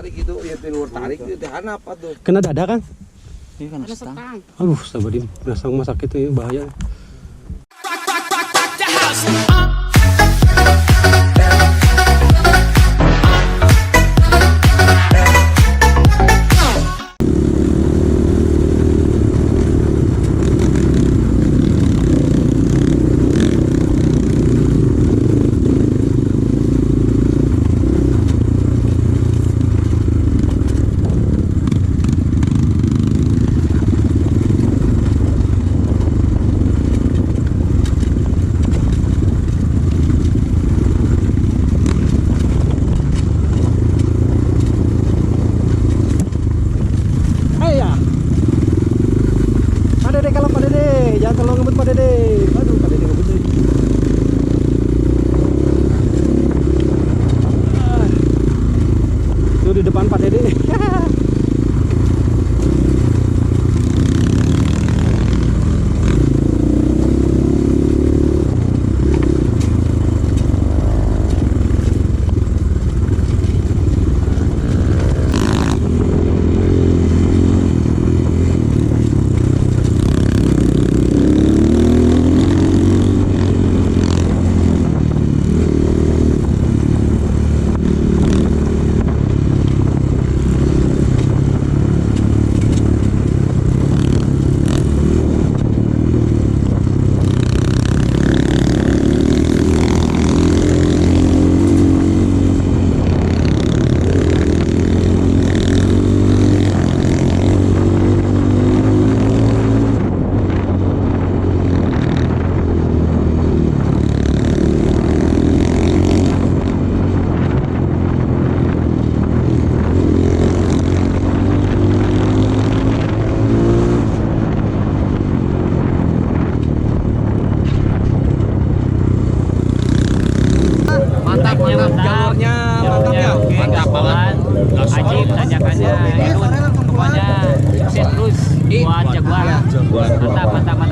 tarik itu, ya di luar tarik itu dihanap tuh. Kena dada kan? Ini kan stang. Aduh, sabarin. Rasang masak itu bahaya. Di depan Pak Dede.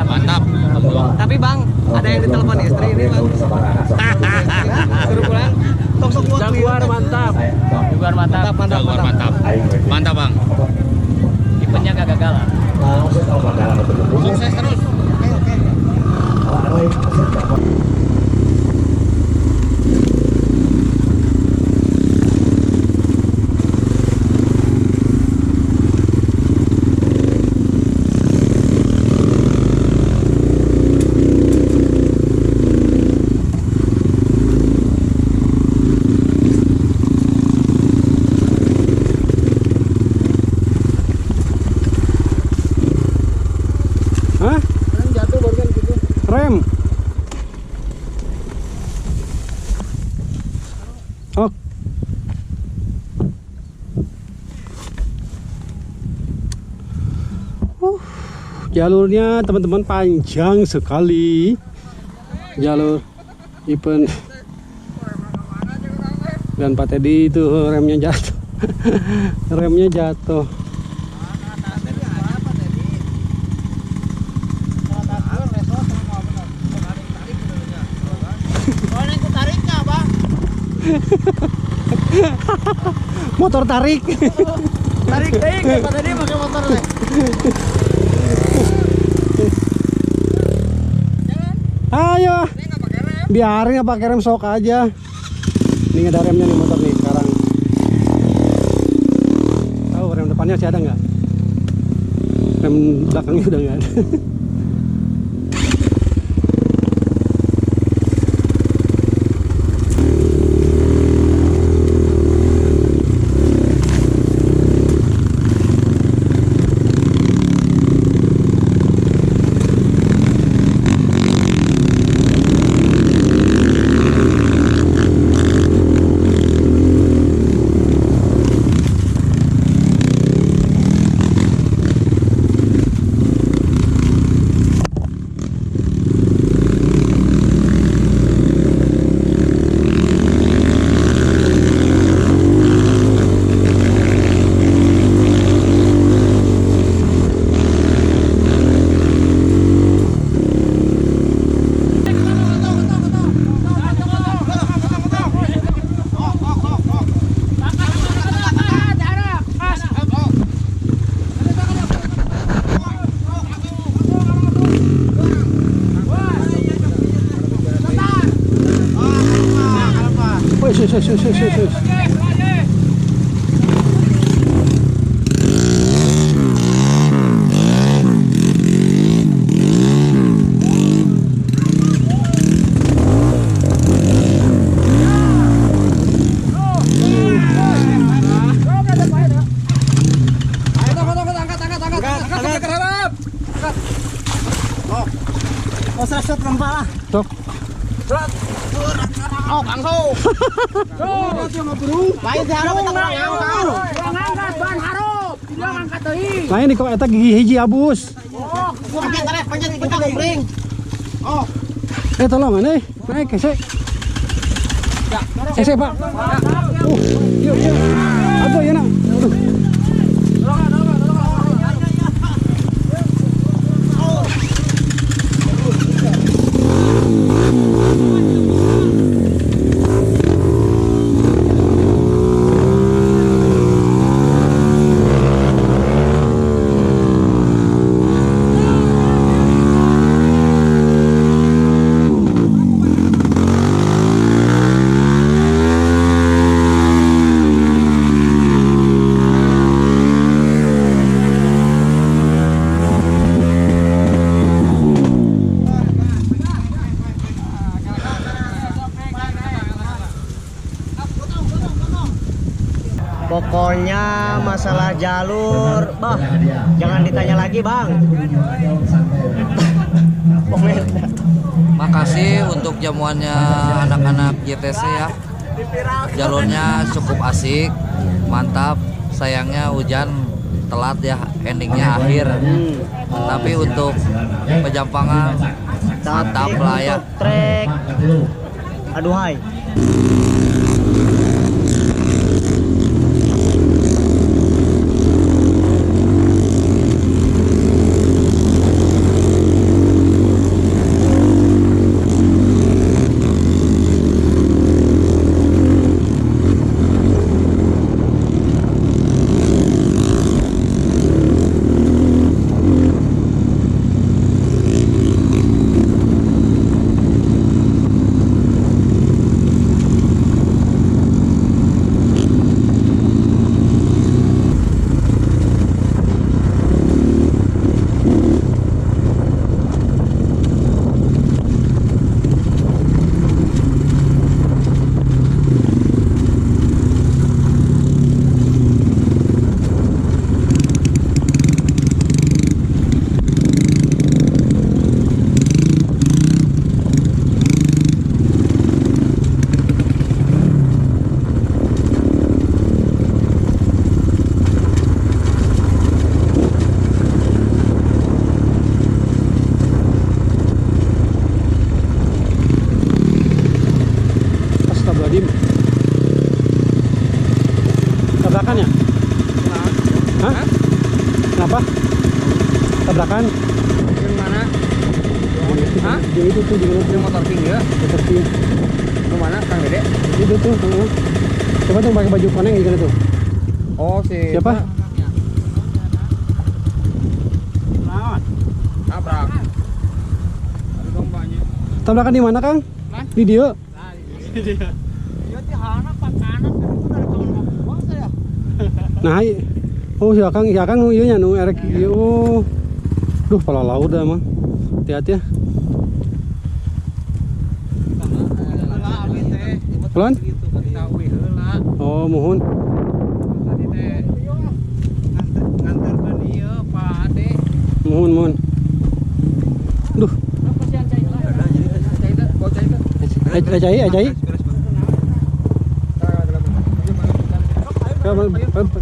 Mantap. Tapi Bang, ada yang ditelepon istri ini Bang. Suruh pulang. Tok-tok Jaguar mantap. Jaguar mantap. Mantap Bang. Tipenya gak gagal. Sukses terus. Rem. Oh. Jalurnya teman-teman panjang sekali. Jalur event. Dan Pak Teddy itu remnya jatuh. Remnya jatuh. Motor tarik. Tarik Pak tadi pakai motor nih. Ayo. Biarin nggak pakai rem, sok aja. Ini ada remnya nih motor nih sekarang. Tahu rem depannya masih ada nggak? Rem belakangnya udah nggak ada. Sus. Tok. Oh, bangso. Baik diharap kita kurang yang karo. Kurang angkat ban harap. Tidak angkat deui. Lain di kok eta gigi hiji abus. Oh, gua pakai tarik panjang gumpring. Oh. Tolong ane. Naik kese. Ya, Kese, Pak. Yuk. Aduh, ya nak. Aduh. Pokoknya masalah jalur, bah, jangan ditanya lagi, Bang. Makasih untuk jamuannya anak-anak JTC ya. Jalurnya cukup asik, mantap. Sayangnya hujan telat ya, endingnya akhir. Tapi untuk Pejampangan mantap lah ya. Trek. Aduhai. Tabrakan ya? Hah? Kenapa? Tabrakan? Yang mana? Hah? Di itu tuh, di motor pink ya? motor pink. Kemana, Kang Dede? Itu tuh, coba tuh pakai baju koneng gimana tuh? Oh, si Siapa? Tabrak. Tabrakan di mana, Kang? Di dia. Nah, oh ya Kang iya nya nu erek ieu. Oh. Duh, pala laut dah mah. Hati-hati ya. Pelan? Oh, mohon. Mohon. Duh. Cai.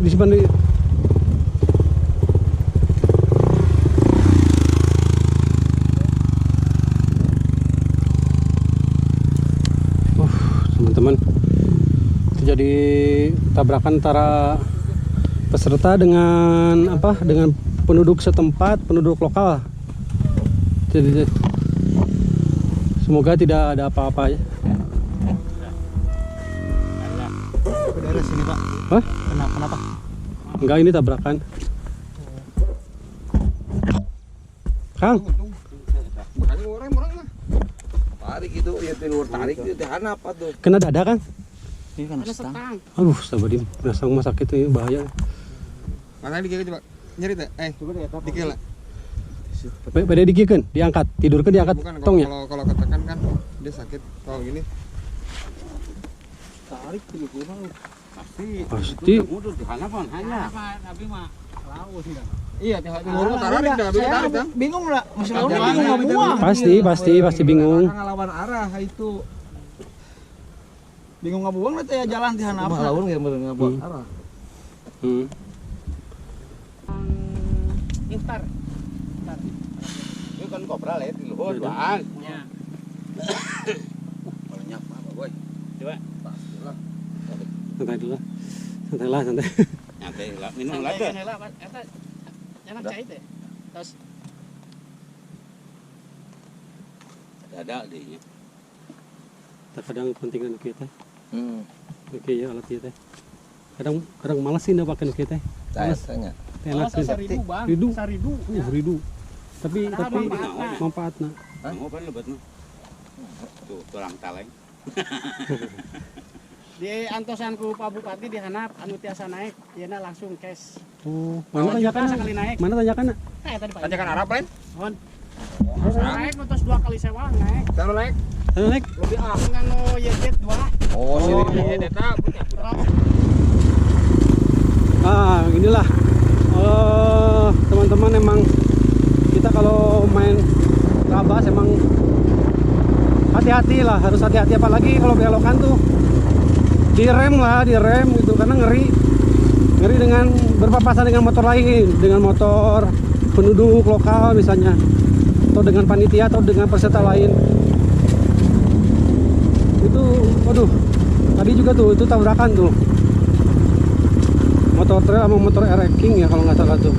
Disimpan di teman-teman, itu jadi tabrakan antara peserta dengan apa? Dengan penduduk setempat, penduduk lokal. Jadi semoga tidak ada apa-apa ya. Daerah sini, Pak. Hah? Kenapa? Enggak, ini tabrakan. Kang, Makanya orang mah. Tarik itu, ya tidur tarik itu tahan apa tuh? kena dada Kang? Ini kan stang. Aduh, sabadim. Nasang masak itu bahaya. Makanya dikira coba nyeri teh. Coba dikira lah. Pada digikeun, diangkat, tidurkeun diangkat Bukan tongnya. kalau ketekan kan dia sakit. Kalau gini Tarik dulu kurang. Pasti. Mudah dihanapan hanya. Tapi mah laut enggak. iya ngurung tarik dah, tarik dah. Bingung lah, masih laut Jangan, bingung jangan, ngebuang. Pasti bingung. Ngelawan arah itu. Bingung ngebuang lah teh jalan di hana apa. Laut ya meureun ngabuat arah. Intar. Ini kan kobra lihat di luhur, Bang. Ya. Banyak mah, boy. Santai dulu. Santai lah, santai. Nyantai lah, minum lah teh. Eta enak cai teh. Terus Ada dehnya. Terkadang pentingan kita. Hmm. Oke ya alat kita. Kadang malas sih ndak pakai kita. Malas. Tanya. Enak sih. Bang. Ridu. 1000. Ridu. Tapi manfaatna. Mau kan lebatna. Tuh, tulang taleng. Di antosan ku Pak Bupati di hanap anu tiasa naik, yeuna langsung cash. Oh, mana tanyakan? Sekali naik. Mana tanyakan? Tadi Pak. Tanyakan arah lain. Mohon. Naik terus 2 kali sewa naik. Kalau naik Sana naik. Lebih dengan no YZ 2. oh sini eta Inilah teman-teman, emang kita kalau main Trabas emang hati-hati lah, harus hati-hati, apalagi kalau belokan tuh direm gitu, karena ngeri dengan berpapasan dengan motor lain, dengan motor penduduk lokal misalnya, atau dengan panitia atau dengan peserta lain. Itu waduh, tadi juga tuh itu tabrakan tuh motor trail sama motor ereking ya kalau nggak salah tuh.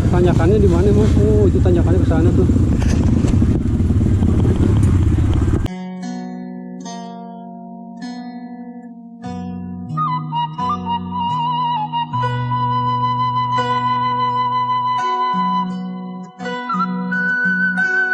Tanjakannya di mana Mas? Oh, itu tanjakannya ke sana tuh.